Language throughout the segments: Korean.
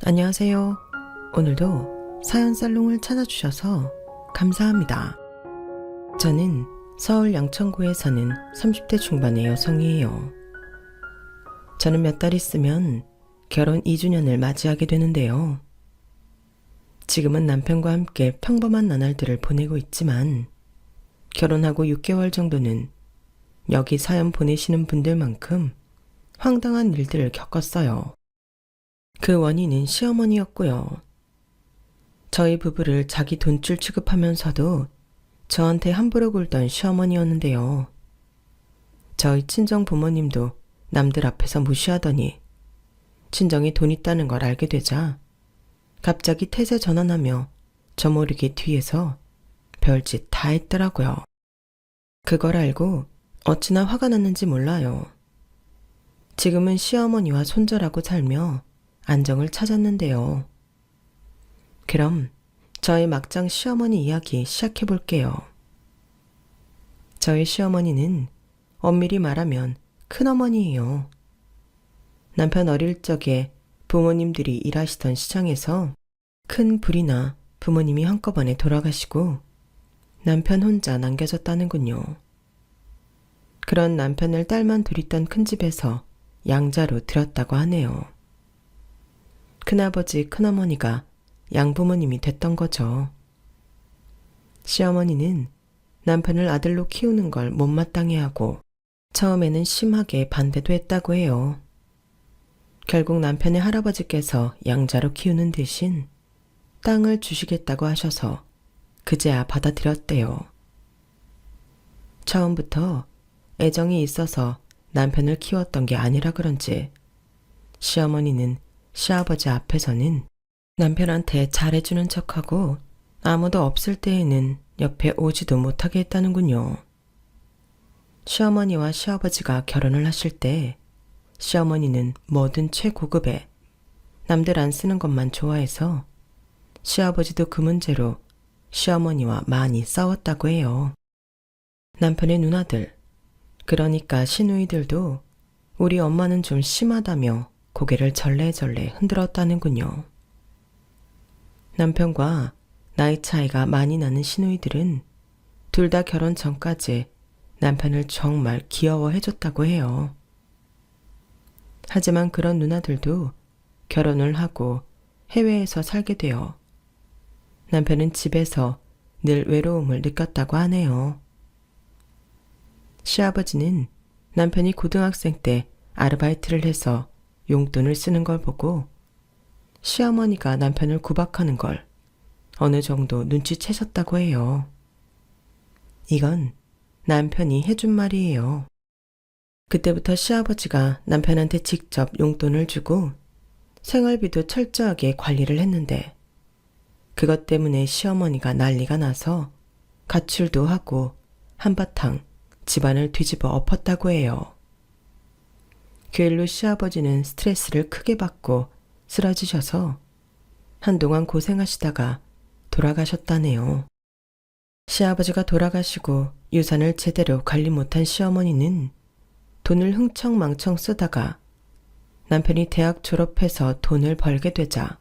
안녕하세요. 오늘도 사연 살롱을 찾아주셔서 감사합니다. 저는 서울 양천구에 사는 30대 중반의 여성이에요. 저는 몇 달 있으면 결혼 2주년을 맞이하게 되는데요. 지금은 남편과 함께 평범한 나날들을 보내고 있지만 결혼하고 6개월 정도는 여기 사연 보내시는 분들만큼 황당한 일들을 겪었어요. 그 원인은 시어머니였고요. 저희 부부를 자기 돈줄 취급하면서도 저한테 함부로 굴던 시어머니였는데요. 저희 친정 부모님도 남들 앞에서 무시하더니 친정이 돈 있다는 걸 알게 되자 갑자기 태세 전환하며 저 모르게 뒤에서 별짓 다 했더라고요. 그걸 알고 어찌나 화가 났는지 몰라요. 지금은 시어머니와 손절하고 살며 안정을 찾았는데요. 그럼 저의 막장 시어머니 이야기 시작해 볼게요. 저희 시어머니는 엄밀히 말하면 큰어머니예요. 남편 어릴 적에 부모님들이 일하시던 시장에서 큰 불이나 부모님이 한꺼번에 돌아가시고 남편 혼자 남겨졌다는군요. 그런 남편을 딸만 둘 있던 큰 집에서 양자로 들였다고 하네요. 큰아버지, 큰어머니가 양부모님이 됐던 거죠. 시어머니는 남편을 아들로 키우는 걸 못마땅해 하고 처음에는 심하게 반대도 했다고 해요. 결국 남편의 할아버지께서 양자로 키우는 대신 땅을 주시겠다고 하셔서 그제야 받아들였대요. 처음부터 애정이 있어서 남편을 키웠던 게 아니라 그런지 시어머니는 시아버지 앞에서는 남편한테 잘해주는 척하고 아무도 없을 때에는 옆에 오지도 못하게 했다는군요. 시어머니와 시아버지가 결혼을 하실 때 시어머니는 뭐든 최고급에 남들 안 쓰는 것만 좋아해서 시아버지도 그 문제로 시어머니와 많이 싸웠다고 해요. 남편의 누나들, 그러니까 시누이들도 우리 엄마는 좀 심하다며 고개를 절레절레 흔들었다는군요. 남편과 나이 차이가 많이 나는 시누이들은 둘 다 결혼 전까지 남편을 정말 귀여워해줬다고 해요. 하지만 그런 누나들도 결혼을 하고 해외에서 살게 되어 남편은 집에서 늘 외로움을 느꼈다고 하네요. 시아버지는 남편이 고등학생 때 아르바이트를 해서 용돈을 쓰는 걸 보고 시어머니가 남편을 구박하는 걸 어느 정도 눈치채셨다고 해요. 이건 남편이 해준 말이에요. 그때부터 시아버지가 남편한테 직접 용돈을 주고 생활비도 철저하게 관리를 했는데 그것 때문에 시어머니가 난리가 나서 가출도 하고 한바탕 집안을 뒤집어 엎었다고 해요. 그 일로 시아버지는 스트레스를 크게 받고 쓰러지셔서 한동안 고생하시다가 돌아가셨다네요. 시아버지가 돌아가시고 유산을 제대로 관리 못한 시어머니는 돈을 흥청망청 쓰다가 남편이 대학 졸업해서 돈을 벌게 되자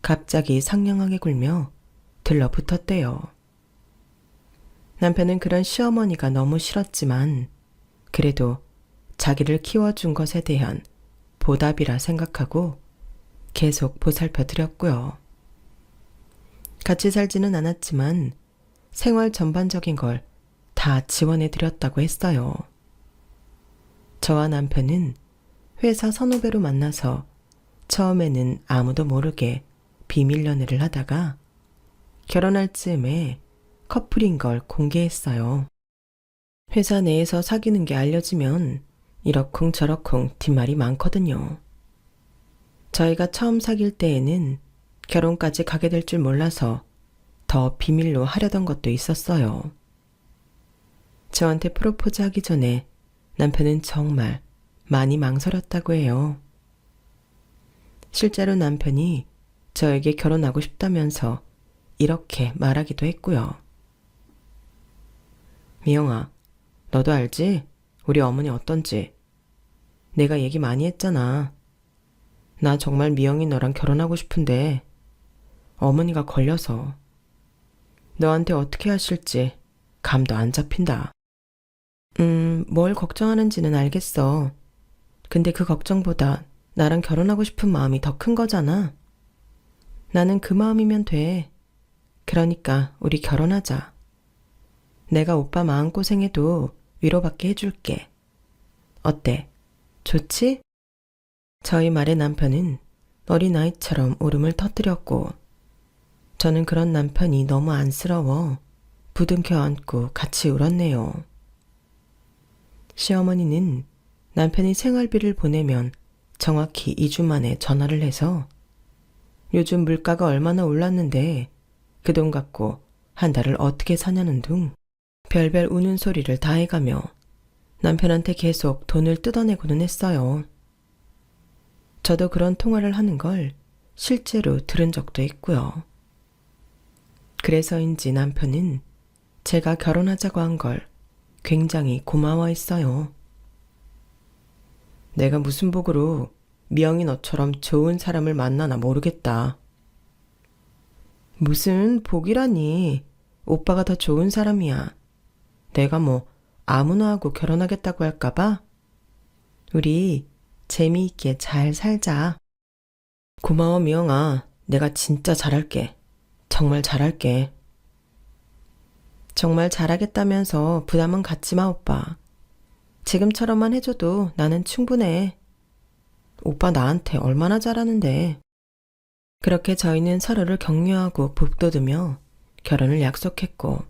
갑자기 상냥하게 굴며 들러붙었대요. 남편은 그런 시어머니가 너무 싫었지만 그래도 자기를 키워준 것에 대한 보답이라 생각하고 계속 보살펴 드렸고요. 같이 살지는 않았지만 생활 전반적인 걸 다 지원해 드렸다고 했어요. 저와 남편은 회사 선후배로 만나서 처음에는 아무도 모르게 비밀 연애를 하다가 결혼할 즈음에 커플인 걸 공개했어요. 회사 내에서 사귀는 게 알려지면 이러쿵저러쿵 뒷말이 많거든요. 저희가 처음 사귈 때에는 결혼까지 가게 될 줄 몰라서 더 비밀로 하려던 것도 있었어요. 저한테 프로포즈 하기 전에 남편은 정말 많이 망설였다고 해요. 실제로 남편이 저에게 결혼하고 싶다면서 이렇게 말하기도 했고요. 미영아, 너도 알지? 우리 어머니 어떤지. 내가 얘기 많이 했잖아. 나 정말 미영이 너랑 결혼하고 싶은데 어머니가 걸려서 너한테 어떻게 하실지 감도 안 잡힌다. 뭘 걱정하는지는 알겠어. 근데 그 걱정보다 나랑 결혼하고 싶은 마음이 더 큰 거잖아. 나는 그 마음이면 돼. 그러니까 우리 결혼하자. 내가 오빠 마음고생해도 위로받게 해줄게. 어때? 좋지? 저희 말에 남편은 어린아이처럼 울음을 터뜨렸고 저는 그런 남편이 너무 안쓰러워 부둥켜 안고 같이 울었네요. 시어머니는 남편이 생활비를 보내면 정확히 2주 만에 전화를 해서 요즘 물가가 얼마나 올랐는데 그 돈 갖고 한 달을 어떻게 사냐는 둥 별별 우는 소리를 다 해가며 남편한테 계속 돈을 뜯어내고는 했어요. 저도 그런 통화를 하는 걸 실제로 들은 적도 있고요. 그래서인지 남편은 제가 결혼하자고 한 걸 굉장히 고마워했어요. 내가 무슨 복으로 미영이 너처럼 좋은 사람을 만나나 모르겠다. 무슨 복이라니. 오빠가 더 좋은 사람이야. 내가 뭐 아무나 하고 결혼하겠다고 할까봐? 우리 재미있게 잘 살자. 고마워 미영아. 내가 진짜 잘할게. 정말 잘할게. 정말 잘하겠다면서 부담은 갖지 마 오빠. 지금처럼만 해줘도 나는 충분해. 오빠 나한테 얼마나 잘하는데. 그렇게 저희는 서로를 격려하고 북돋으며 결혼을 약속했고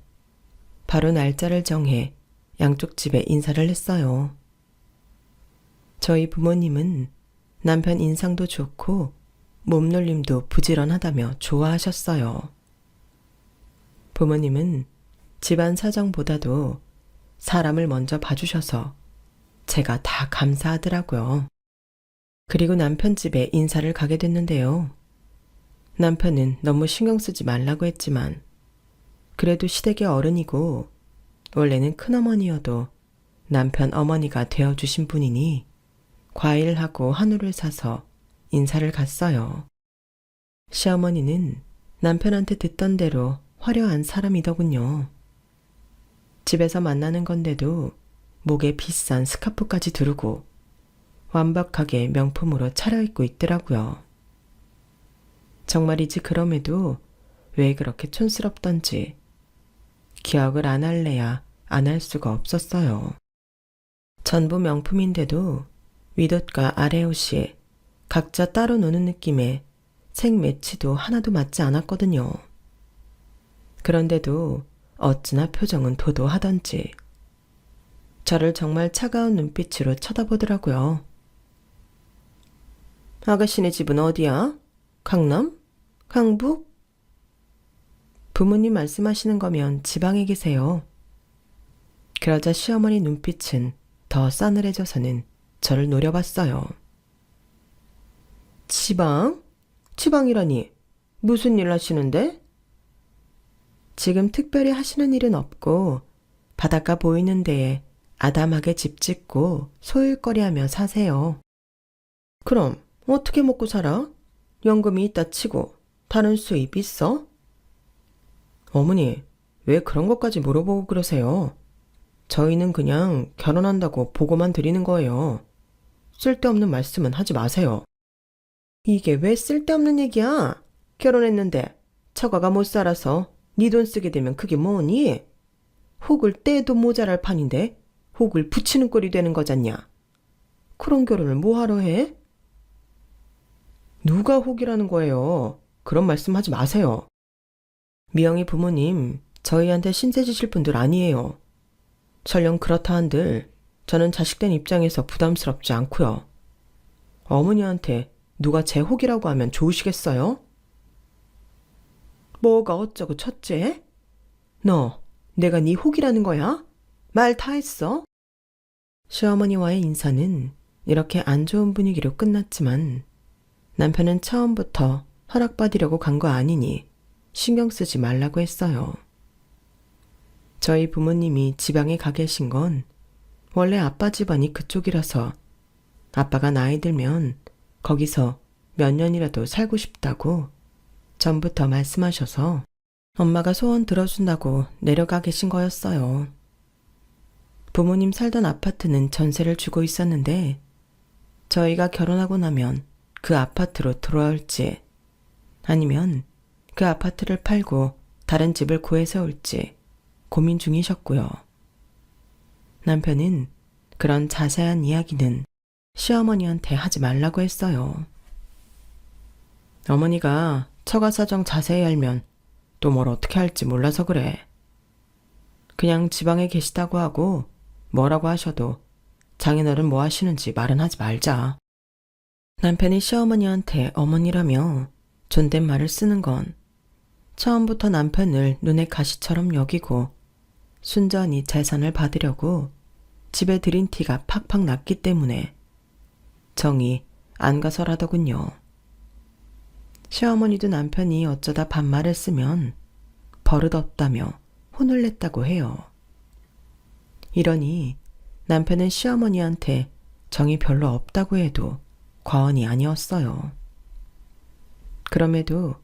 바로 날짜를 정해 양쪽 집에 인사를 했어요. 저희 부모님은 남편 인상도 좋고 몸놀림도 부지런하다며 좋아하셨어요. 부모님은 집안 사정보다도 사람을 먼저 봐주셔서 제가 다 감사하더라고요. 그리고 남편 집에 인사를 가게 됐는데요. 남편은 너무 신경 쓰지 말라고 했지만 그래도 시댁의 어른이고 원래는 큰어머니여도 남편 어머니가 되어주신 분이니 과일하고 한우를 사서 인사를 갔어요. 시어머니는 남편한테 듣던 대로 화려한 사람이더군요. 집에서 만나는 건데도 목에 비싼 스카프까지 두르고 완벽하게 명품으로 차려입고 있더라고요. 정말이지 그럼에도 왜 그렇게 촌스럽던지 기억을 안 할래야 안 할 수가 없었어요. 전부 명품인데도 윗옷과 아래옷이 각자 따로 노는 느낌에 색 매치도 하나도 맞지 않았거든요. 그런데도 어찌나 표정은 도도하던지 저를 정말 차가운 눈빛으로 쳐다보더라고요. 아가씨네 집은 어디야? 강남? 강북? 부모님 말씀하시는 거면 지방에 계세요. 그러자 시어머니 눈빛은 더 싸늘해져서는 저를 노려봤어요. 지방? 지방이라니 무슨 일 하시는데? 지금 특별히 하시는 일은 없고 바닷가 보이는 데에 아담하게 집 짓고 소일거리하며 사세요. 그럼 어떻게 먹고 살아? 연금이 있다 치고 다른 수입 있어? 어머니, 왜 그런 것까지 물어보고 그러세요? 저희는 그냥 결혼한다고 보고만 드리는 거예요. 쓸데없는 말씀은 하지 마세요. 이게 왜 쓸데없는 얘기야? 결혼했는데 처가가 못 살아서 네 돈 쓰게 되면 그게 뭐니? 혹을 떼도 모자랄 판인데 혹을 붙이는 꼴이 되는 거잖냐? 그런 결혼을 뭐하러 해? 누가 혹이라는 거예요? 그런 말씀 하지 마세요. 미영이 부모님, 저희한테 신세 지실 분들 아니에요. 설령 그렇다 한들 저는 자식된 입장에서 부담스럽지 않고요. 어머니한테 누가 제 혹이라고 하면 좋으시겠어요? 뭐가 어쩌고 첫째? 너, 내가 네 혹이라는 거야? 말 다 했어? 시어머니와의 인사는 이렇게 안 좋은 분위기로 끝났지만 남편은 처음부터 허락받으려고 간 거 아니니 신경 쓰지 말라고 했어요. 저희 부모님이 지방에 가 계신 건 원래 아빠 집안이 그쪽이라서 아빠가 나이 들면 거기서 몇 년이라도 살고 싶다고 전부터 말씀하셔서 엄마가 소원 들어준다고 내려가 계신 거였어요. 부모님 살던 아파트는 전세를 주고 있었는데 저희가 결혼하고 나면 그 아파트로 돌아올지 아니면 그 아파트를 팔고 다른 집을 구해서 올지 고민 중이셨고요. 남편은 그런 자세한 이야기는 시어머니한테 하지 말라고 했어요. 어머니가 처가 사정 자세히 알면 또 뭘 어떻게 할지 몰라서 그래. 그냥 지방에 계시다고 하고 뭐라고 하셔도 장인어른 뭐 하시는지 말은 하지 말자. 남편이 시어머니한테 어머니라며 존댓말을 쓰는 건 처음부터 남편을 눈의 가시처럼 여기고 순전히 재산을 받으려고 집에 들인 티가 팍팍 났기 때문에 정이 안 가서라더군요. 시어머니도 남편이 어쩌다 반말을 쓰면 버릇없다며 혼을 냈다고 해요. 이러니 남편은 시어머니한테 정이 별로 없다고 해도 과언이 아니었어요. 그럼에도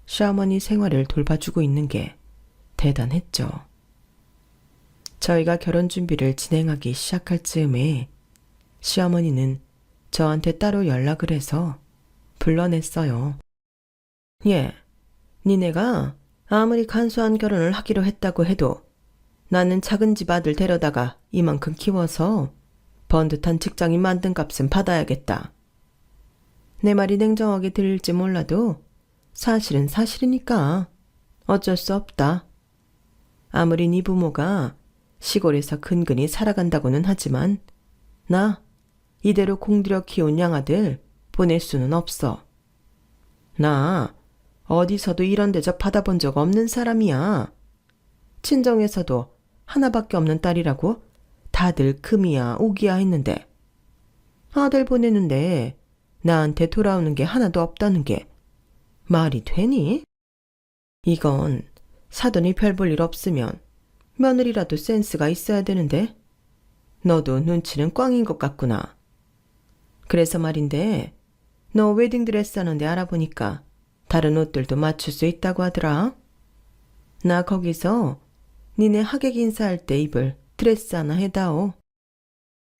시어머니 생활을 돌봐주고 있는 게 대단했죠. 저희가 결혼 준비를 진행하기 시작할 즈음에 시어머니는 저한테 따로 연락을 해서 불러냈어요. 예, 니네가 아무리 간소한 결혼을 하기로 했다고 해도 나는 작은 집 아들 데려다가 이만큼 키워서 번듯한 직장인 만든 값은 받아야겠다. 내 말이 냉정하게 들릴지 몰라도 사실은 사실이니까 어쩔 수 없다. 아무리 네 부모가 시골에서 근근히 살아간다고는 하지만 나 이대로 공들여 키운 양아들 보낼 수는 없어. 나 어디서도 이런 대접 받아본 적 없는 사람이야. 친정에서도 하나밖에 없는 딸이라고 다들 금이야 오기야 했는데 아들 보내는데 나한테 돌아오는 게 하나도 없다는 게 말이 되니? 이건 사돈이 별 볼 일 없으면 며느리라도 센스가 있어야 되는데 너도 눈치는 꽝인 것 같구나. 그래서 말인데 너 웨딩드레스 하는데 알아보니까 다른 옷들도 맞출 수 있다고 하더라. 나 거기서 니네 하객 인사할 때 입을 드레스 하나 해다오.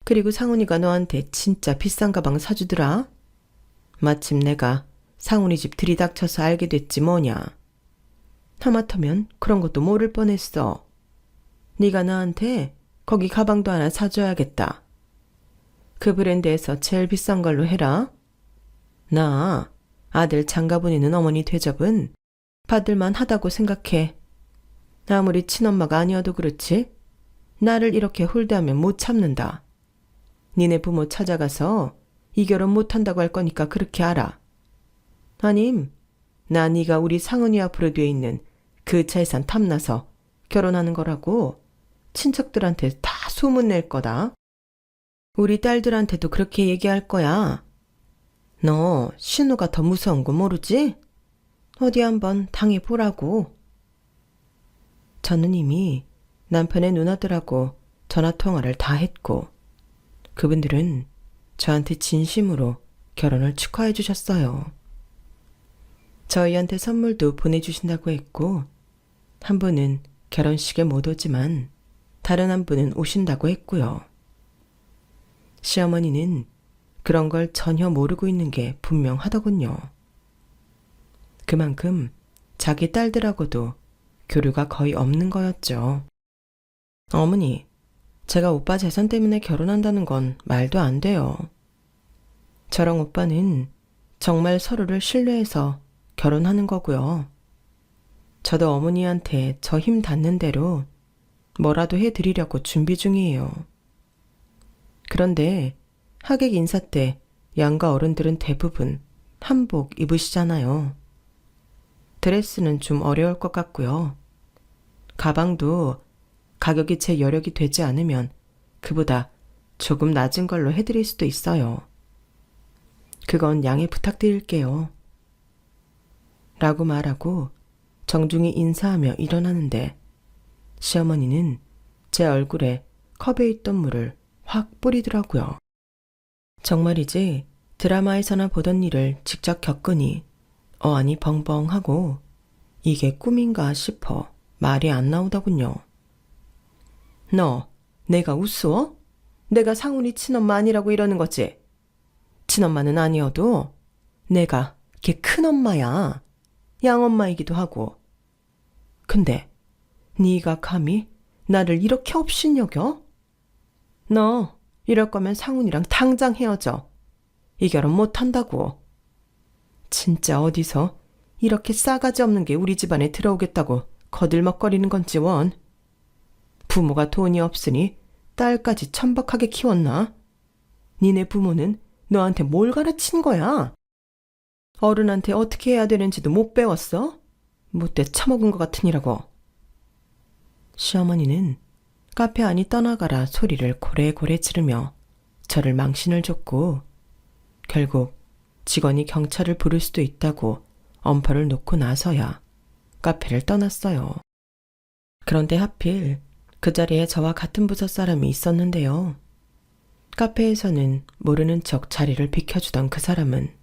그리고 상훈이가 너한테 진짜 비싼 가방 사주더라. 마침 내가 상훈이 집 들이닥쳐서 알게 됐지 뭐냐. 하마터면 그런 것도 모를 뻔했어. 네가 나한테 거기 가방도 하나 사줘야겠다. 그 브랜드에서 제일 비싼 걸로 해라. 나 아들 장가 보내는 어머니 대접은 받을만 하다고 생각해. 아무리 친엄마가 아니어도 그렇지 나를 이렇게 홀대하면 못 참는다. 니네 부모 찾아가서 이 결혼 못한다고 할 거니까 그렇게 알아. 아님 나 네가 우리 상은이 앞으로 돼 있는 그 재산 탐나서 결혼하는 거라고 친척들한테 다 소문낼 거다. 우리 딸들한테도 그렇게 얘기할 거야. 너 신우가 더 무서운 거 모르지? 어디 한번 당해보라고. 저는 이미 남편의 누나들하고 전화통화를 다 했고 그분들은 저한테 진심으로 결혼을 축하해 주셨어요. 저희한테 선물도 보내주신다고 했고 한 분은 결혼식에 못 오지만 다른 한 분은 오신다고 했고요. 시어머니는 그런 걸 전혀 모르고 있는 게 분명하더군요. 그만큼 자기 딸들하고도 교류가 거의 없는 거였죠. 어머니, 제가 오빠 재산 때문에 결혼한다는 건 말도 안 돼요. 저랑 오빠는 정말 서로를 신뢰해서 결혼하는 거고요. 저도 어머니한테 저 힘 닿는 대로 뭐라도 해드리려고 준비 중이에요. 그런데 하객 인사 때 양가 어른들은 대부분 한복 입으시잖아요. 드레스는 좀 어려울 것 같고요. 가방도 가격이 제 여력이 되지 않으면 그보다 조금 낮은 걸로 해드릴 수도 있어요. 그건 양해 부탁드릴게요. 라고 말하고 정중히 인사하며 일어나는데 시어머니는 제 얼굴에 컵에 있던 물을 확 뿌리더라고요. 정말이지 드라마에서나 보던 일을 직접 겪으니 어안이 벙벙하고 이게 꿈인가 싶어 말이 안 나오더군요. 너, 내가 우스워? 내가 상훈이 친엄마 아니라고 이러는 거지? 친엄마는 아니어도 내가 걔 큰엄마야. 양엄마이기도 하고. 근데 네가 감히 나를 이렇게 업신여겨? 너 이럴 거면 상훈이랑 당장 헤어져. 이 결혼 못한다고. 진짜 어디서 이렇게 싸가지 없는 게 우리 집안에 들어오겠다고 거들먹거리는 건지 원. 부모가 돈이 없으니 딸까지 천박하게 키웠나? 니네 부모는 너한테 뭘 가르친 거야? 어른한테 어떻게 해야 되는지도 못 배웠어? 못돼 처먹은 것 같으니라고. 시어머니는 카페 안이 떠나가라 소리를 고래고래 지르며 저를 망신을 줬고 결국 직원이 경찰을 부를 수도 있다고 엄포를 놓고 나서야 카페를 떠났어요. 그런데 하필 그 자리에 저와 같은 부서 사람이 있었는데요. 카페에서는 모르는 척 자리를 비켜주던 그 사람은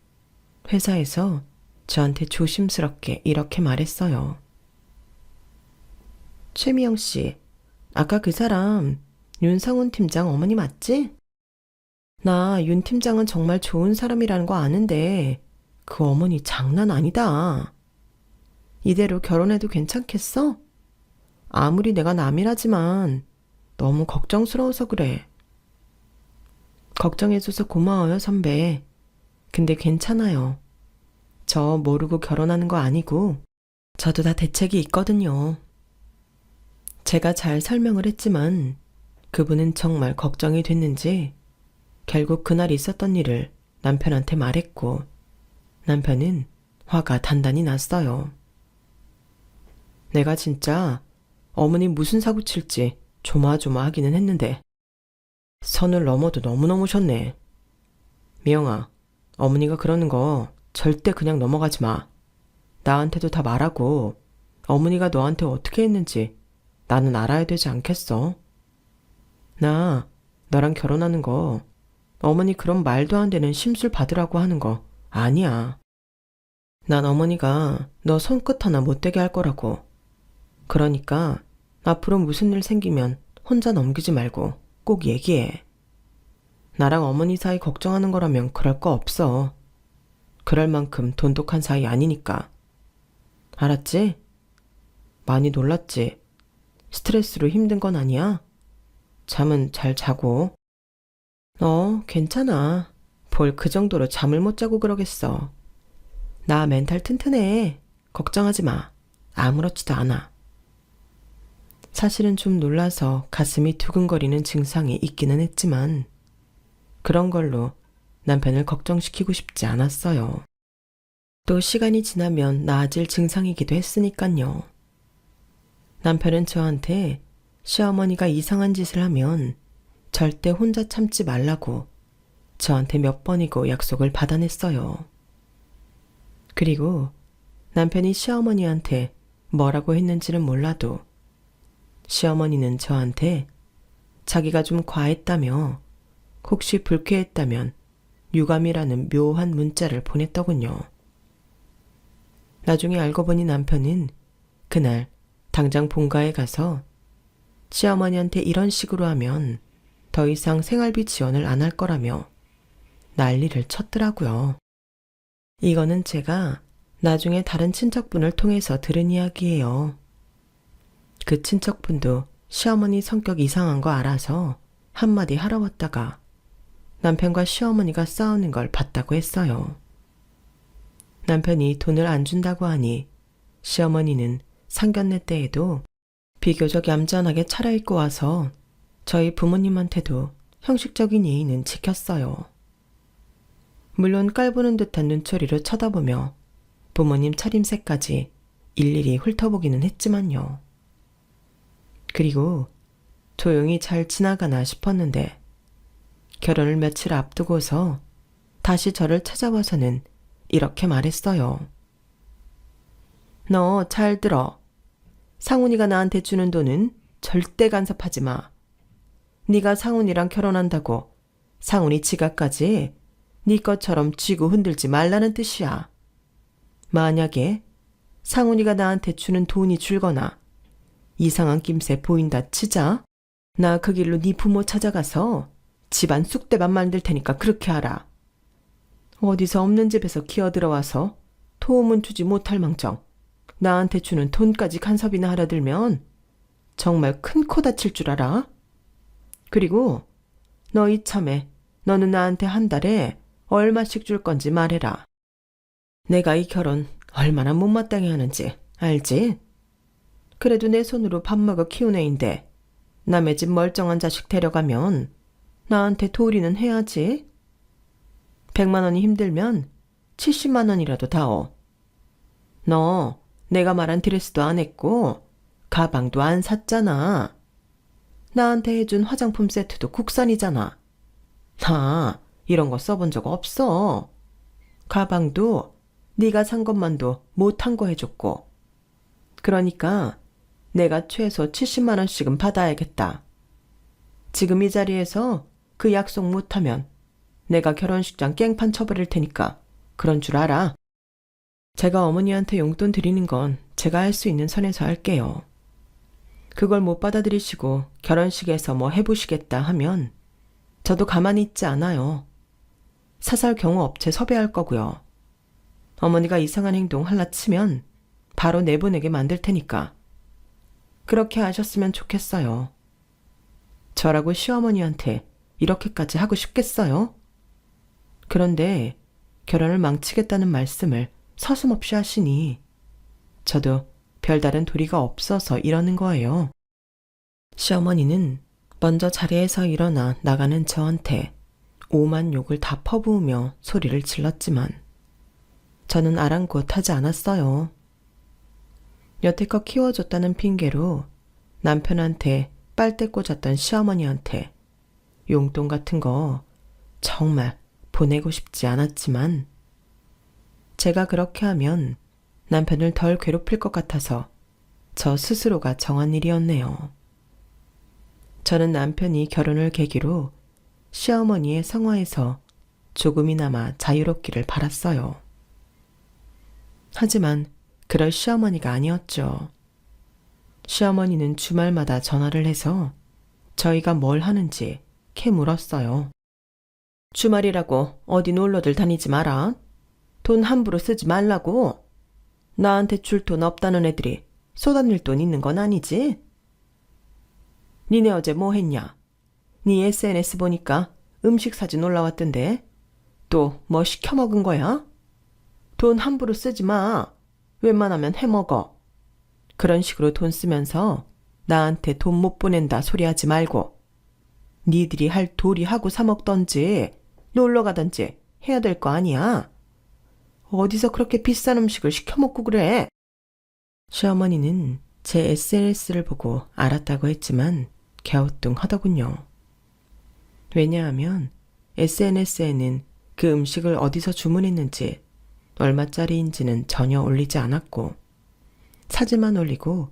회사에서 저한테 조심스럽게 이렇게 말했어요. 최미영 씨, 아까 그 사람 윤상훈 팀장 어머니 맞지? 나 윤 팀장은 정말 좋은 사람이라는 거 아는데 그 어머니 장난 아니다. 이대로 결혼해도 괜찮겠어? 아무리 내가 남이라지만 너무 걱정스러워서 그래. 걱정해줘서 고마워요, 선배. 근데 괜찮아요. 저 모르고 결혼하는 거 아니고 저도 다 대책이 있거든요. 제가 잘 설명을 했지만 그분은 정말 걱정이 됐는지 결국 그날 있었던 일을 남편한테 말했고 남편은 화가 단단히 났어요. 내가 진짜 어머니 무슨 사고 칠지 조마조마하기는 했는데 선을 넘어도 너무 넘으셨네. 미영아, 어머니가 그러는 거 절대 그냥 넘어가지 마. 나한테도 다 말하고 어머니가 너한테 어떻게 했는지 나는 알아야 되지 않겠어? 나 너랑 결혼하는 거 어머니 그런 말도 안 되는 심술 받으라고 하는 거 아니야. 난 어머니가 너 손끝 하나 못 대게 할 거라고. 그러니까 앞으로 무슨 일 생기면 혼자 넘기지 말고 꼭 얘기해. 나랑 어머니 사이 걱정하는 거라면 그럴 거 없어. 그럴 만큼 돈독한 사이 아니니까. 알았지? 많이 놀랐지? 스트레스로 힘든 건 아니야? 잠은 잘 자고. 괜찮아. 뭘 그 정도로 잠을 못 자고 그러겠어. 나 멘탈 튼튼해. 걱정하지 마. 아무렇지도 않아. 사실은 좀 놀라서 가슴이 두근거리는 증상이 있기는 했지만 그런 걸로 남편을 걱정시키고 싶지 않았어요. 또 시간이 지나면 나아질 증상이기도 했으니깐요. 남편은 저한테 시어머니가 이상한 짓을 하면 절대 혼자 참지 말라고 저한테 몇 번이고 약속을 받아냈어요. 그리고 남편이 시어머니한테 뭐라고 했는지는 몰라도 시어머니는 저한테 자기가 좀 과했다며 혹시 불쾌했다면 유감이라는 묘한 문자를 보냈더군요. 나중에 알고 보니 남편은 그날 당장 본가에 가서 시어머니한테 이런 식으로 하면 더 이상 생활비 지원을 안 할 거라며 난리를 쳤더라고요. 이거는 제가 나중에 다른 친척분을 통해서 들은 이야기예요. 그 친척분도 시어머니 성격 이상한 거 알아서 한마디 하러 왔다가 남편과 시어머니가 싸우는 걸 봤다고 했어요. 남편이 돈을 안 준다고 하니 시어머니는 상견례 때에도 비교적 얌전하게 차려입고 와서 저희 부모님한테도 형식적인 예의는 지켰어요. 물론 깔보는 듯한 눈초리로 쳐다보며 부모님 차림새까지 일일이 훑어보기는 했지만요. 그리고 조용히 잘 지나가나 싶었는데 결혼을 며칠 앞두고서 다시 저를 찾아와서는 이렇게 말했어요. 너 잘 들어. 상훈이가 나한테 주는 돈은 절대 간섭하지 마. 네가 상훈이랑 결혼한다고 상훈이 지갑까지 네 것처럼 쥐고 흔들지 말라는 뜻이야. 만약에 상훈이가 나한테 주는 돈이 줄거나 이상한 낌새 보인다 치자. 나 그 길로 네 부모 찾아가서 집안 쑥대밭 만들 테니까 그렇게 하라. 어디서 없는 집에서 기어들어와서 도움은 주지 못할 망정 나한테 주는 돈까지 간섭이나 하려 들면 정말 큰 코 다칠 줄 알아. 그리고 너 이참에 너는 나한테 한 달에 얼마씩 줄 건지 말해라. 내가 이 결혼 얼마나 못마땅해 하는지 알지? 그래도 내 손으로 밥 먹어 키운 애인데 남의 집 멀쩡한 자식 데려가면 나한테 도리는 해야지. 100만 원이 힘들면 70만 원이라도 다오. 너 내가 말한 드레스도 안 했고 가방도 안 샀잖아. 나한테 해준 화장품 세트도 국산이잖아. 나 이런 거 써본 적 없어. 가방도 네가 산 것만도 못한 거 해줬고. 그러니까 내가 최소 70만 원씩은 받아야겠다. 지금 이 자리에서 그 약속 못하면 내가 결혼식장 깽판 쳐버릴 테니까 그런 줄 알아. 제가 어머니한테 용돈 드리는 건 제가 할 수 있는 선에서 할게요. 그걸 못 받아들이시고 결혼식에서 뭐 해보시겠다 하면 저도 가만히 있지 않아요. 사설 경호 업체 섭외할 거고요. 어머니가 이상한 행동 할라 치면 바로 내보내게 만들 테니까. 그렇게 하셨으면 좋겠어요. 저라고 시어머니한테 이렇게까지 하고 싶겠어요? 그런데 결혼을 망치겠다는 말씀을 서슴없이 하시니 저도 별다른 도리가 없어서 이러는 거예요. 시어머니는 먼저 자리에서 일어나 나가는 저한테 오만 욕을 다 퍼부으며 소리를 질렀지만 저는 아랑곳하지 않았어요. 여태껏 키워줬다는 핑계로 남편한테 빨대 꽂았던 시어머니한테 용돈 같은 거 정말 보내고 싶지 않았지만 제가 그렇게 하면 남편을 덜 괴롭힐 것 같아서 저 스스로가 정한 일이었네요. 저는 남편이 결혼을 계기로 시어머니의 성화에서 조금이나마 자유롭기를 바랐어요. 하지만 그럴 시어머니가 아니었죠. 시어머니는 주말마다 전화를 해서 저희가 뭘 하는지 캐 물었어요. 주말이라고 어디 놀러들 다니지 마라. 돈 함부로 쓰지 말라고. 나한테 줄 돈 없다는 애들이 쏟아낼 돈 있는 건 아니지? 니네 어제 뭐 했냐? 니 SNS 보니까 음식 사진 올라왔던데 또 뭐 시켜 먹은 거야? 돈 함부로 쓰지 마. 웬만하면 해먹어. 그런 식으로 돈 쓰면서 나한테 돈 못 보낸다 소리하지 말고 니들이 할 도리 하고 사 먹던지 놀러 가던지 해야 될 거 아니야. 어디서 그렇게 비싼 음식을 시켜 먹고 그래? 시어머니는 제 SNS를 보고 알았다고 했지만 갸우뚱하더군요. 왜냐하면 SNS에는 그 음식을 어디서 주문했는지 얼마짜리인지는 전혀 올리지 않았고 사진만 올리고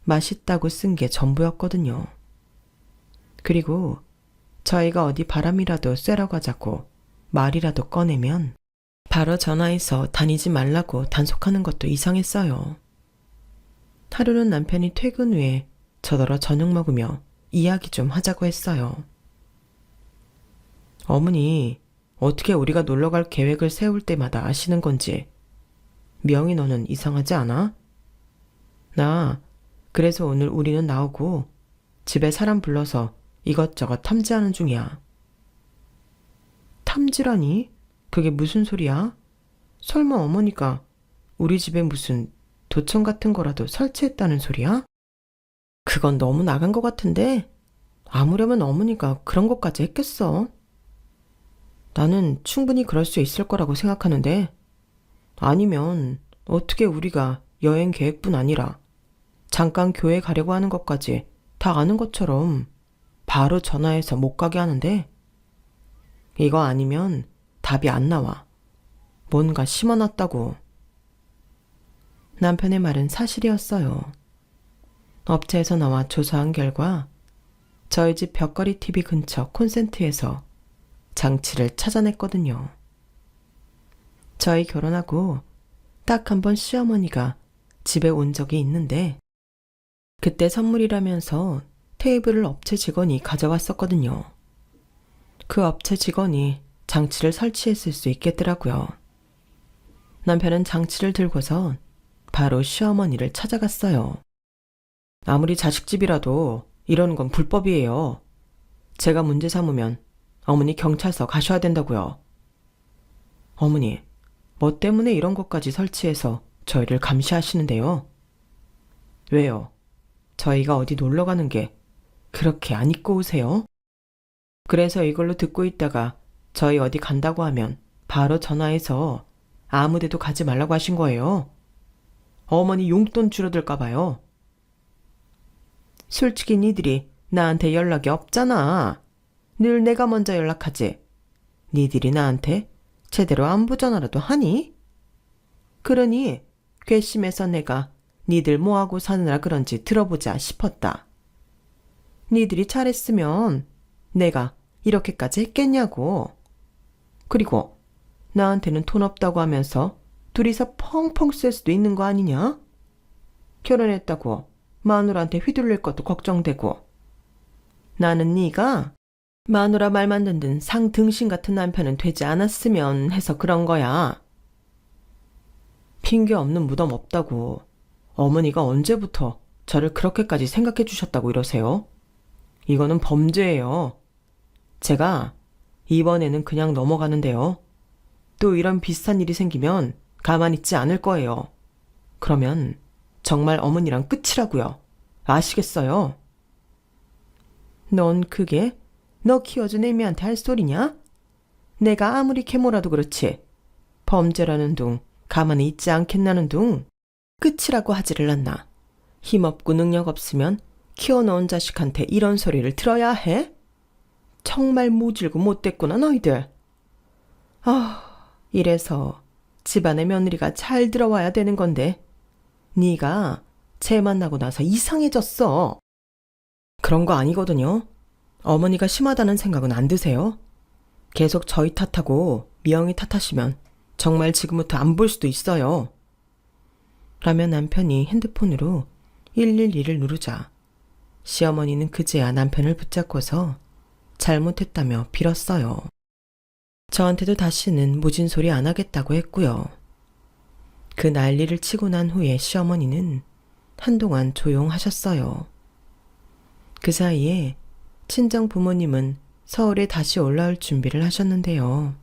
맛있다고 쓴 게 전부였거든요. 그리고 저희가 어디 바람이라도 쐬러 가자고 말이라도 꺼내면 바로 전화해서 다니지 말라고 단속하는 것도 이상했어요. 하루는 남편이 퇴근 후에 저더러 저녁 먹으며 이야기 좀 하자고 했어요. 어머니, 어떻게 우리가 놀러갈 계획을 세울 때마다 아시는 건지 명희 너는 이상하지 않아? 나 그래서 오늘 우리는 나오고 집에 사람 불러서 이것저것 탐지하는 중이야. 탐지라니? 그게 무슨 소리야? 설마 어머니가 우리 집에 무슨 도청 같은 거라도 설치했다는 소리야? 그건 너무 나간 것 같은데 아무려면 어머니가 그런 것까지 했겠어. 나는 충분히 그럴 수 있을 거라고 생각하는데 아니면 어떻게 우리가 여행 계획뿐 아니라 잠깐 교회 가려고 하는 것까지 다 아는 것처럼 바로 전화해서 못 가게 하는데 이거 아니면 답이 안 나와. 뭔가 심어놨다고. 남편의 말은 사실이었어요. 업체에서 나와 조사한 결과 저희 집 벽걸이 TV 근처 콘센트에서 장치를 찾아냈거든요. 저희 결혼하고 딱 한 번 시어머니가 집에 온 적이 있는데 그때 선물이라면서 테이블을 업체 직원이 가져왔었거든요. 그 업체 직원이 장치를 설치했을 수 있겠더라고요. 남편은 장치를 들고서 바로 시어머니를 찾아갔어요. 아무리 자식집이라도 이러는 건 불법이에요. 제가 문제 삼으면 어머니 경찰서 가셔야 된다고요. 어머니, 뭐 때문에 이런 것까지 설치해서 저희를 감시하시는데요? 왜요? 저희가 어디 놀러 가는 게 그렇게 안 입고 오세요? 그래서 이걸로 듣고 있다가 저희 어디 간다고 하면 바로 전화해서 아무 데도 가지 말라고 하신 거예요. 어머니 용돈 줄어들까 봐요. 솔직히 니들이 나한테 연락이 없잖아. 늘 내가 먼저 연락하지. 니들이 나한테 제대로 안부 전화라도 하니? 그러니 괘씸해서 내가 니들 뭐하고 사느라 그런지 들어보자 싶었다. 니들이 잘했으면 내가 이렇게까지 했겠냐고. 그리고 나한테는 돈 없다고 하면서 둘이서 펑펑 쓸 수도 있는 거 아니냐? 결혼했다고 마누라한테 휘둘릴 것도 걱정되고. 나는 네가 마누라 말만 듣는 상등신 같은 남편은 되지 않았으면 해서 그런 거야. 핑계 없는 무덤 없다고. 어머니가 언제부터 저를 그렇게까지 생각해 주셨다고 이러세요? 이거는 범죄예요. 제가 이번에는 그냥 넘어가는데요. 또 이런 비슷한 일이 생기면 가만히 있지 않을 거예요. 그러면 정말 어머니랑 끝이라고요. 아시겠어요? 넌 그게 너 키워준 애미한테 할 소리냐? 내가 아무리 계모라도 그렇지. 범죄라는 둥 가만히 있지 않겠나는 둥 끝이라고 하지를 않나. 힘없고 능력 없으면 키워놓은 자식한테 이런 소리를 들어야 해? 정말 모질고 못됐구나 너희들. 이래서 집안의 며느리가 잘 들어와야 되는 건데 네가 쟤 만나고 나서 이상해졌어. 그런 거 아니거든요. 어머니가 심하다는 생각은 안 드세요? 계속 저희 탓하고 미영이 탓하시면 정말 지금부터 안 볼 수도 있어요. 라며 남편이 핸드폰으로 112를 누르자 시어머니는 그제야 남편을 붙잡고서 잘못했다며 빌었어요. 저한테도 다시는 무진 소리 안 하겠다고 했고요. 그 난리를 치고 난 후에 시어머니는 한동안 조용하셨어요. 그 사이에 친정 부모님은 서울에 다시 올라올 준비를 하셨는데요.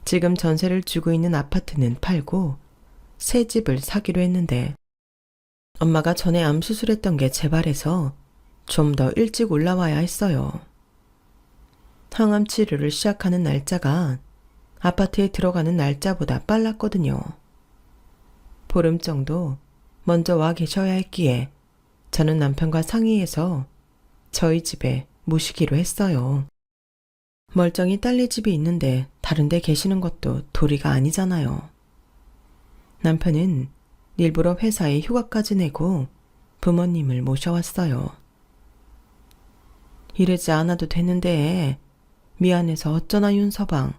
지금 전세를 주고 있는 아파트는 팔고 새 집을 사기로 했는데 엄마가 전에 암 수술했던 게 재발해서 좀 더 일찍 올라와야 했어요. 항암 치료를 시작하는 날짜가 아파트에 들어가는 날짜보다 빨랐거든요. 보름 정도 먼저 와 계셔야 했기에 저는 남편과 상의해서 저희 집에 모시기로 했어요. 멀쩡히 딸네 집이 있는데 다른 데 계시는 것도 도리가 아니잖아요. 남편은 일부러 회사에 휴가까지 내고 부모님을 모셔왔어요. 이러지 않아도 되는데 미안해서 어쩌나 윤서방.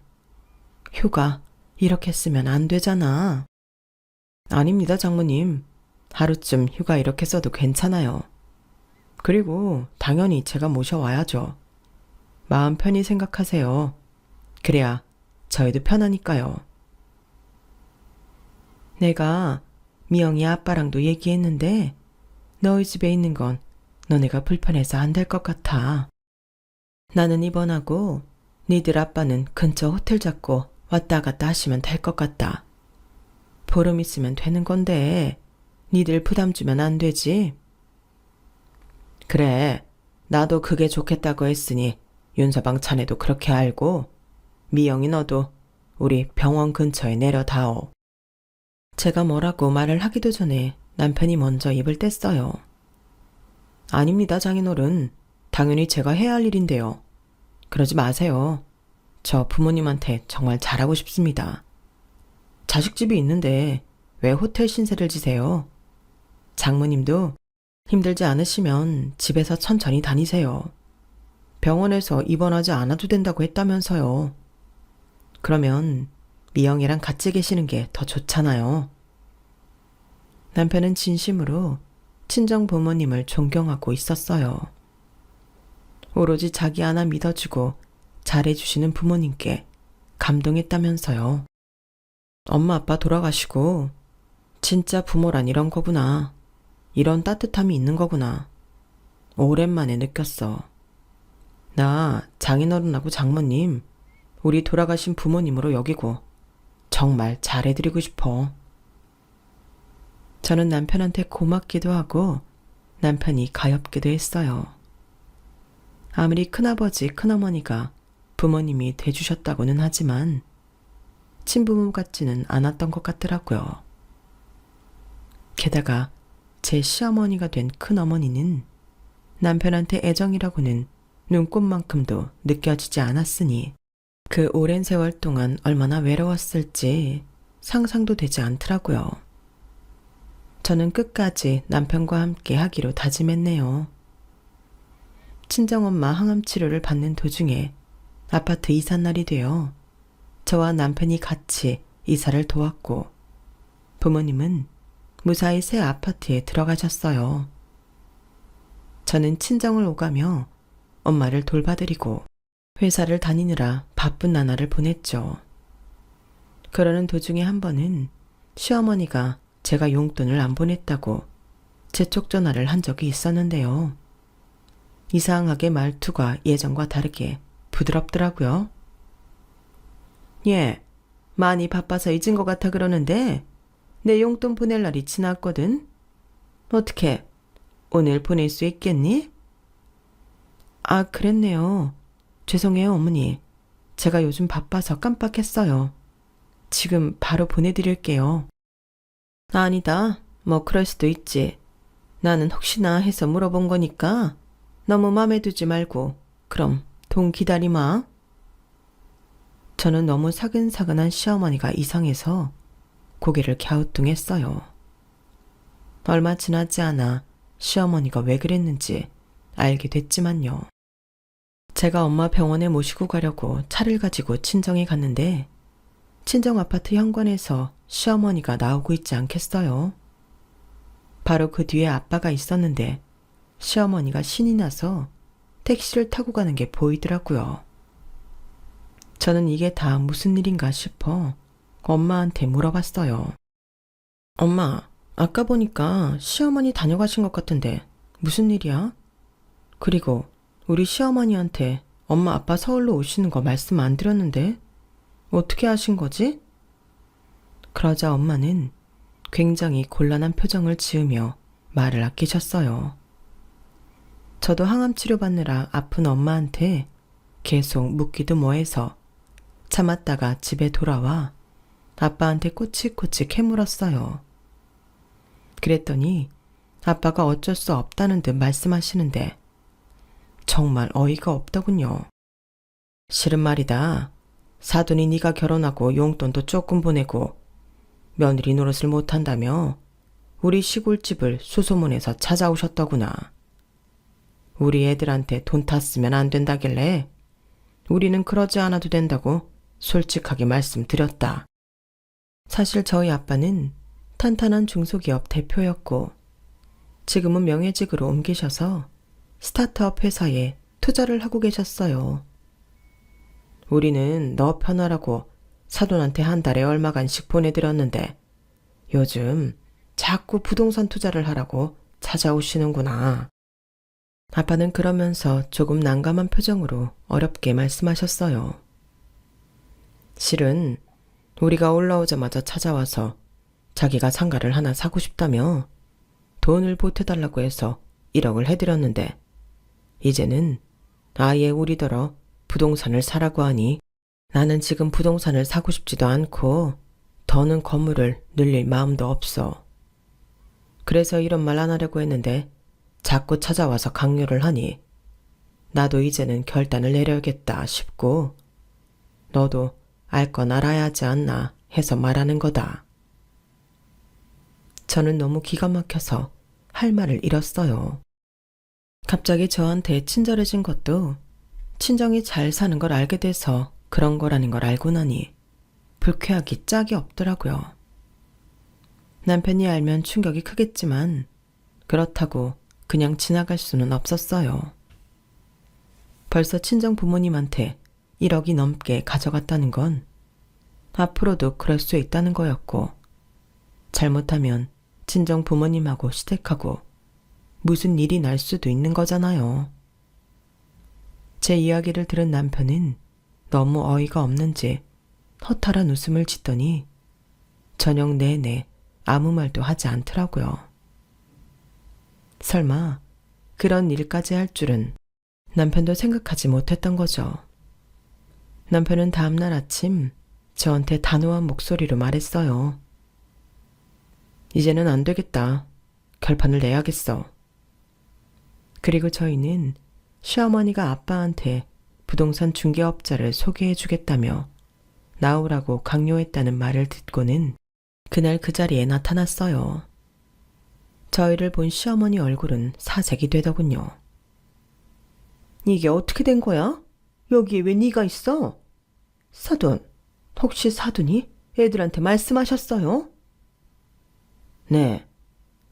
휴가 이렇게 쓰면 안 되잖아. 아닙니다 장모님. 하루쯤 휴가 이렇게 써도 괜찮아요. 그리고 당연히 제가 모셔와야죠. 마음 편히 생각하세요. 그래야 저희도 편하니까요. 내가 미영이 아빠랑도 얘기했는데 너희 집에 있는 건 너네가 불편해서 안 될 것 같아. 나는 입원하고 니들 아빠는 근처 호텔 잡고 왔다 갔다 하시면 될 것 같다. 보름 있으면 되는 건데 니들 부담 주면 안 되지? 그래, 나도 그게 좋겠다고 했으니 윤서방 자네도 그렇게 알고 미영이 너도 우리 병원 근처에 내려다오. 제가 뭐라고 말을 하기도 전에 남편이 먼저 입을 뗐어요. 아닙니다 장인어른. 당연히 제가 해야 할 일인데요. 그러지 마세요. 저 부모님한테 정말 잘하고 싶습니다. 자식집이 있는데 왜 호텔 신세를 지세요? 장모님도 힘들지 않으시면 집에서 천천히 다니세요. 병원에서 입원하지 않아도 된다고 했다면서요. 그러면 미영이랑 같이 계시는 게 더 좋잖아요. 남편은 진심으로 친정 부모님을 존경하고 있었어요. 오로지 자기 하나 믿어주고 잘해주시는 부모님께 감동했다면서요. 엄마 아빠 돌아가시고 진짜 부모란 이런 거구나. 이런 따뜻함이 있는 거구나. 오랜만에 느꼈어. 나 장인어른하고 장모님, 우리 돌아가신 부모님으로 여기고 정말 잘해드리고 싶어. 저는 남편한테 고맙기도 하고 남편이 가엾기도 했어요. 아무리 큰아버지, 큰어머니가 부모님이 돼주셨다고는 하지만 친부모 같지는 않았던 것 같더라고요. 게다가 제 시어머니가 된 큰어머니는 남편한테 애정이라고는 눈꽃만큼도 느껴지지 않았으니 그 오랜 세월 동안 얼마나 외로웠을지 상상도 되지 않더라고요. 저는 끝까지 남편과 함께 하기로 다짐했네요. 친정엄마 항암 치료를 받는 도중에 아파트 이삿날이 되어 저와 남편이 같이 이사를 도왔고 부모님은 무사히 새 아파트에 들어가셨어요. 저는 친정을 오가며 엄마를 돌봐드리고 회사를 다니느라 바쁜 나날을 보냈죠. 그러는 도중에 한 번은 시어머니가 제가 용돈을 안 보냈다고 재촉 전화를 한 적이 있었는데요. 이상하게 말투가 예전과 다르게 부드럽더라고요. 예, 많이 바빠서 잊은 것 같아 그러는데 내 용돈 보낼 날이 지났거든. 어떻게 오늘 보낼 수 있겠니? 아, 그랬네요. 죄송해요, 어머니. 제가 요즘 바빠서 깜빡했어요. 지금 바로 보내드릴게요. 아니다. 뭐 그럴 수도 있지. 나는 혹시나 해서 물어본 거니까 너무 맘에 두지 말고 그럼 돈 기다리마. 저는 너무 사근사근한 시어머니가 이상해서 고개를 갸우뚱했어요. 얼마 지나지 않아 시어머니가 왜 그랬는지 알게 됐지만요. 제가 엄마 병원에 모시고 가려고 차를 가지고 친정에 갔는데 친정 아파트 현관에서 시어머니가 나오고 있지 않겠어요? 바로 그 뒤에 아빠가 있었는데 시어머니가 신이 나서 택시를 타고 가는 게 보이더라고요. 저는 이게 다 무슨 일인가 싶어 엄마한테 물어봤어요. 엄마, 아까 보니까 시어머니 다녀가신 것 같은데 무슨 일이야? 그리고 우리 시어머니한테 엄마 아빠 서울로 오시는 거 말씀 안 드렸는데 어떻게 하신 거지? 그러자 엄마는 굉장히 곤란한 표정을 지으며 말을 아끼셨어요. 저도 항암 치료받느라 아픈 엄마한테 계속 묻기도 뭐해서 참았다가 집에 돌아와 아빠한테 꼬치꼬치 캐물었어요. 그랬더니 아빠가 어쩔 수 없다는 듯 말씀하시는데 정말 어이가 없더군요. 실은 말이다. 사돈이 네가 결혼하고 용돈도 조금 보내고 며느리 노릇을 못한다며 우리 시골집을 수소문해서 찾아오셨더구나. 우리 애들한테 돈 탔으면 안 된다길래 우리는 그러지 않아도 된다고 솔직하게 말씀드렸다. 사실 저희 아빠는 탄탄한 중소기업 대표였고 지금은 명예직으로 옮기셔서 스타트업 회사에 투자를 하고 계셨어요. 우리는 너 편하라고 사돈한테 한 달에 얼마간씩 보내드렸는데 요즘 자꾸 부동산 투자를 하라고 찾아오시는구나. 아빠는 그러면서 조금 난감한 표정으로 어렵게 말씀하셨어요. 실은 우리가 올라오자마자 찾아와서 자기가 상가를 하나 사고 싶다며 돈을 보태달라고 해서 1억을 해드렸는데 이제는 아예 우리더러 부동산을 사라고 하니 나는 지금 부동산을 사고 싶지도 않고 더는 건물을 늘릴 마음도 없어. 그래서 이런 말 안 하려고 했는데 자꾸 찾아와서 강요를 하니 나도 이제는 결단을 내려야겠다 싶고 너도 알 건 알아야 하지 않나 해서 말하는 거다. 저는 너무 기가 막혀서 할 말을 잃었어요. 갑자기 저한테 친절해진 것도 친정이 잘 사는 걸 알게 돼서 그런 거라는 걸 알고 나니 불쾌하기 짝이 없더라고요. 남편이 알면 충격이 크겠지만 그렇다고 그냥 지나갈 수는 없었어요. 벌써 친정 부모님한테 1억이 넘게 가져갔다는 건 앞으로도 그럴 수 있다는 거였고, 잘못하면 친정 부모님하고 시댁하고 무슨 일이 날 수도 있는 거잖아요. 제 이야기를 들은 남편은 너무 어이가 없는지 허탈한 웃음을 짓더니 저녁 내내 아무 말도 하지 않더라고요. 설마 그런 일까지 할 줄은 남편도 생각하지 못했던 거죠. 남편은 다음날 아침 저한테 단호한 목소리로 말했어요. 이제는 안 되겠다. 결판을 내야겠어. 그리고 저희는 시어머니가 아빠한테 부동산 중개업자를 소개해 주겠다며 나오라고 강요했다는 말을 듣고는 그날 그 자리에 나타났어요. 저희를 본 시어머니 얼굴은 사색이 되더군요. 이게 어떻게 된 거야? 여기에 왜 네가 있어? 사돈, 혹시 사돈이 애들한테 말씀하셨어요? 네,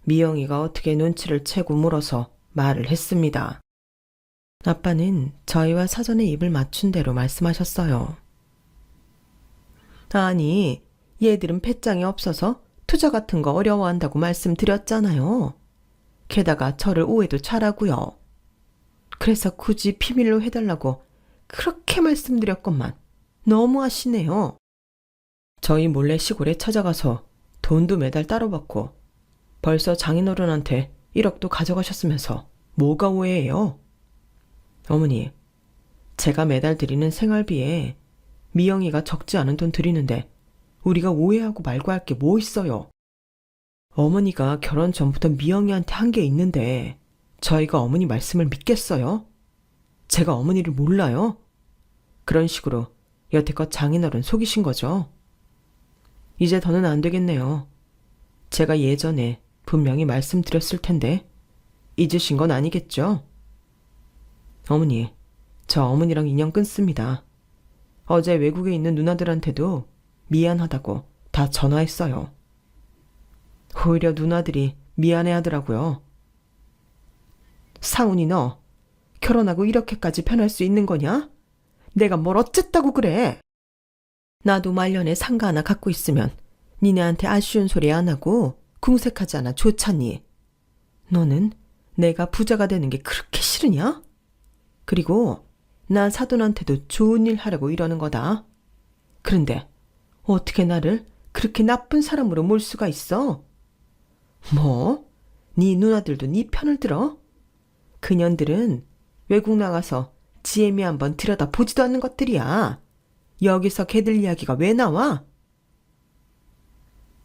미영이가 어떻게 눈치를 채고 물어서 말을 했습니다. 아빠는 저희와 사전에 입을 맞춘 대로 말씀하셨어요. 아니, 얘들은 배짱이 없어서 투자 같은 거 어려워한다고 말씀드렸잖아요. 게다가 저를 오해도 잘하고요. 그래서 굳이 비밀로 해달라고 그렇게 말씀드렸건만 너무하시네요. 저희 몰래 시골에 찾아가서 돈도 매달 따로 받고 벌써 장인어른한테 1억도 가져가셨으면서 뭐가 오해예요? 어머니, 제가 매달 드리는 생활비에 미영이가 적지 않은 돈 드리는데 우리가 오해하고 말고 할 게 뭐 있어요? 어머니가 결혼 전부터 미영이한테 한 게 있는데 저희가 어머니 말씀을 믿겠어요? 제가 어머니를 몰라요? 그런 식으로 여태껏 장인어른 속이신 거죠? 이제 더는 안 되겠네요. 제가 예전에 분명히 말씀드렸을 텐데 잊으신 건 아니겠죠? 어머니, 저 어머니랑 인연 끊습니다. 어제 외국에 있는 누나들한테도 미안하다고 다 전화했어요. 오히려 누나들이 미안해하더라고요. 상훈이 너 결혼하고 이렇게까지 변할 수 있는 거냐? 내가 뭘 어쨌다고 그래? 나도 말년에 상가 하나 갖고 있으면 니네한테 아쉬운 소리 안 하고 궁색하지 않아 좋잖니. 너는 내가 부자가 되는 게 그렇게 싫으냐? 그리고 나 사돈한테도 좋은 일 하려고 이러는 거다. 그런데 어떻게 나를 그렇게 나쁜 사람으로 몰 수가 있어? 뭐? 네 누나들도 네 편을 들어? 그년들은 외국 나가서 지혜미 한번 들여다 보지도 않는 것들이야. 여기서 걔들 이야기가 왜 나와?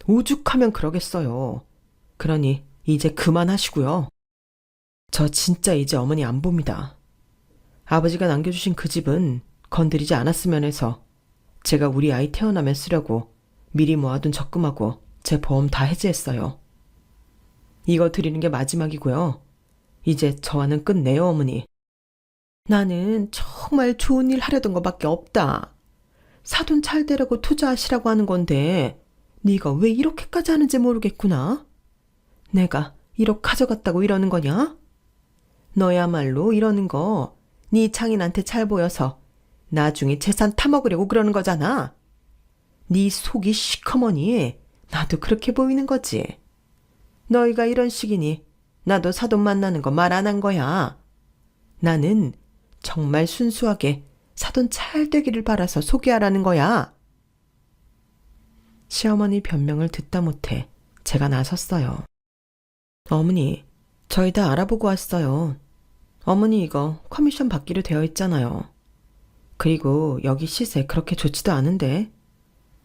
오죽하면 그러겠어요. 그러니 이제 그만하시고요. 저 진짜 이제 어머니 안 봅니다. 아버지가 남겨주신 그 집은 건드리지 않았으면 해서 제가 우리 아이 태어나면 쓰려고 미리 모아둔 적금하고 제 보험 다 해지했어요. 이거 드리는 게 마지막이고요. 이제 저와는 끝내요, 어머니. 나는 정말 좋은 일 하려던 것밖에 없다. 사돈 잘 되라고 투자하시라고 하는 건데 네가 왜 이렇게까지 하는지 모르겠구나. 내가 1억 가져갔다고 이러는 거냐? 너야말로 이러는 거 네 장인한테 잘 보여서 나중에 재산 타먹으려고 그러는 거잖아. 네 속이 시커머니 나도 그렇게 보이는 거지. 너희가 이런 식이니 나도 사돈 만나는 거 말 안 한 거야. 나는 정말 순수하게 사돈 잘 되기를 바라서 소개하라는 거야. 시어머니 변명을 듣다 못해 제가 나섰어요. 어머니, 저희 다 알아보고 왔어요. 어머니 이거 커미션 받기로 되어 있잖아요. 그리고 여기 시세 그렇게 좋지도 않은데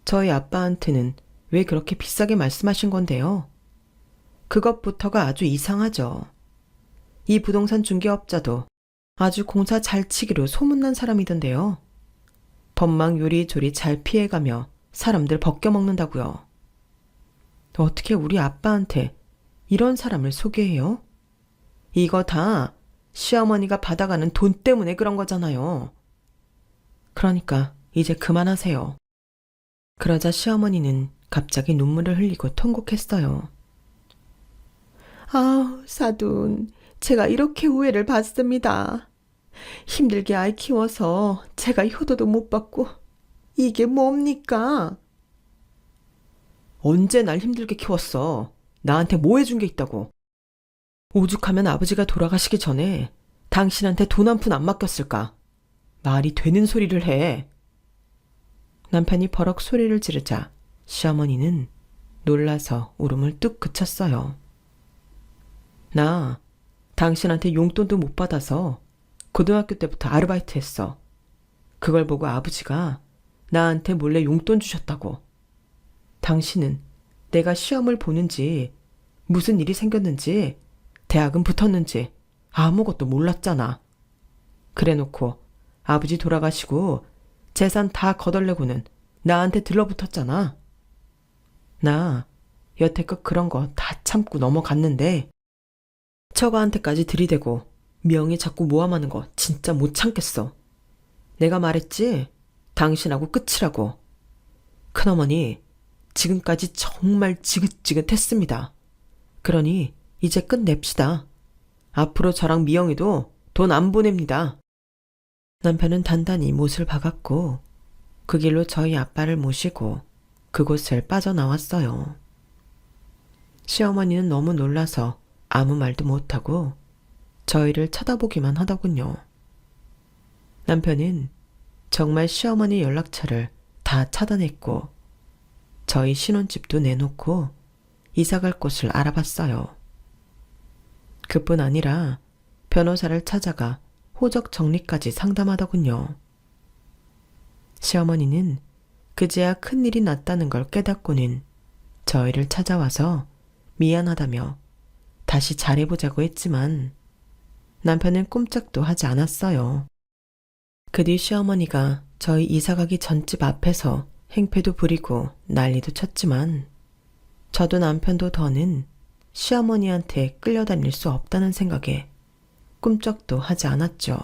저희 아빠한테는 왜 그렇게 비싸게 말씀하신 건데요? 그것부터가 아주 이상하죠. 이 부동산 중개업자도 아주 공사 잘 치기로 소문난 사람이던데요. 법망 요리조리 잘 피해가며 사람들 벗겨먹는다고요. 어떻게 우리 아빠한테 이런 사람을 소개해요? 이거 다 시어머니가 받아가는 돈 때문에 그런 거잖아요. 그러니까 이제 그만하세요. 그러자 시어머니는 갑자기 눈물을 흘리고 통곡했어요. 아, 사돈, 제가 이렇게 우애를 받습니다. 힘들게 아이 키워서 제가 효도도 못 받고 이게 뭡니까? 언제 날 힘들게 키웠어? 나한테 뭐 해준 게 있다고? 오죽하면 아버지가 돌아가시기 전에 당신한테 돈 한 푼 안 맡겼을까? 말이 되는 소리를 해. 남편이 버럭 소리를 지르자 시어머니는 놀라서 울음을 뚝 그쳤어요. 나 당신한테 용돈도 못 받아서 고등학교 때부터 아르바이트 했어. 그걸 보고 아버지가 나한테 몰래 용돈 주셨다고. 당신은 내가 시험을 보는지 무슨 일이 생겼는지 대학은 붙었는지 아무것도 몰랐잖아. 그래놓고 아버지 돌아가시고 재산 다 거덜내고는 나한테 들러붙었잖아. 나 여태껏 그런 거 다 참고 넘어갔는데 처가한테까지 들이대고 명의 자꾸 모함하는 거 진짜 못 참겠어. 내가 말했지? 당신하고 끝이라고. 큰어머니, 지금까지 정말 지긋지긋했습니다. 그러니 이제 끝냅시다. 앞으로 저랑 미영이도 돈 안 보냅니다. 남편은 단단히 못을 박았고 그 길로 저희 아빠를 모시고 그곳을 빠져나왔어요. 시어머니는 너무 놀라서 아무 말도 못하고 저희를 쳐다보기만 하더군요. 남편은 정말 시어머니 연락처를 다 차단했고 저희 신혼집도 내놓고 이사갈 곳을 알아봤어요. 그뿐 아니라 변호사를 찾아가 호적 정리까지 상담하더군요. 시어머니는 그제야 큰일이 났다는 걸 깨닫고는 저희를 찾아와서 미안하다며 다시 잘해보자고 했지만 남편은 꼼짝도 하지 않았어요. 그 뒤 시어머니가 저희 이사가기 전집 앞에서 행패도 부리고 난리도 쳤지만 저도 남편도 더는 시어머니한테 끌려다닐 수 없다는 생각에 꿈쩍도 하지 않았죠.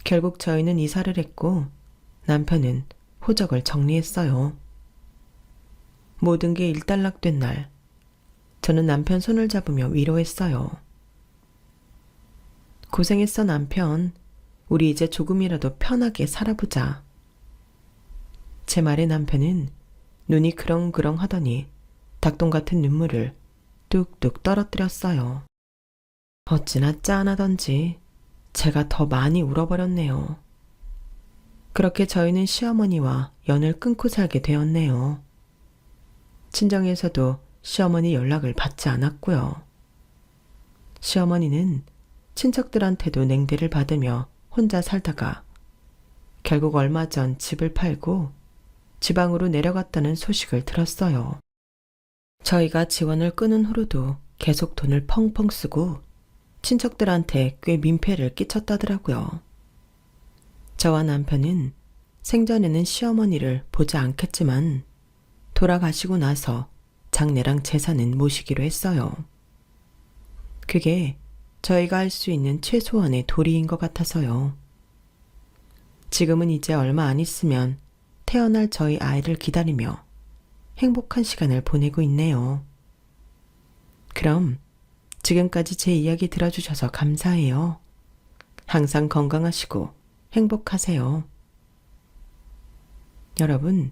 결국 저희는 이사를 했고 남편은 호적을 정리했어요. 모든 게 일단락된 날, 저는 남편 손을 잡으며 위로했어요. 고생했어 남편. 우리 이제 조금이라도 편하게 살아보자. 제 말에 남편은 눈이 그렁그렁 하더니 닭똥 같은 눈물을 뚝뚝 떨어뜨렸어요. 어찌나 짠하던지 제가 더 많이 울어버렸네요. 그렇게 저희는 시어머니와 연을 끊고 살게 되었네요. 친정에서도 시어머니 연락을 받지 않았고요. 시어머니는 친척들한테도 냉대를 받으며 혼자 살다가 결국 얼마 전 집을 팔고 지방으로 내려갔다는 소식을 들었어요. 저희가 지원을 끊은 후로도 계속 돈을 펑펑 쓰고 친척들한테 꽤 민폐를 끼쳤다더라고요. 저와 남편은 생전에는 시어머니를 보지 않겠지만 돌아가시고 나서 장례랑 제사는 모시기로 했어요. 그게 저희가 할 수 있는 최소한의 도리인 것 같아서요. 지금은 이제 얼마 안 있으면 태어날 저희 아이를 기다리며 행복한 시간을 보내고 있네요. 그럼 지금까지 제 이야기 들어주셔서 감사해요. 항상 건강하시고 행복하세요. 여러분,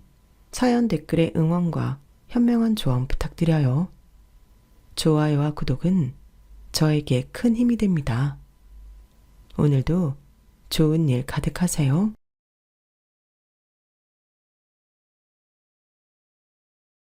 사연 댓글에 응원과 현명한 조언 부탁드려요. 좋아요와 구독은 저에게 큰 힘이 됩니다. 오늘도 좋은 일 가득하세요.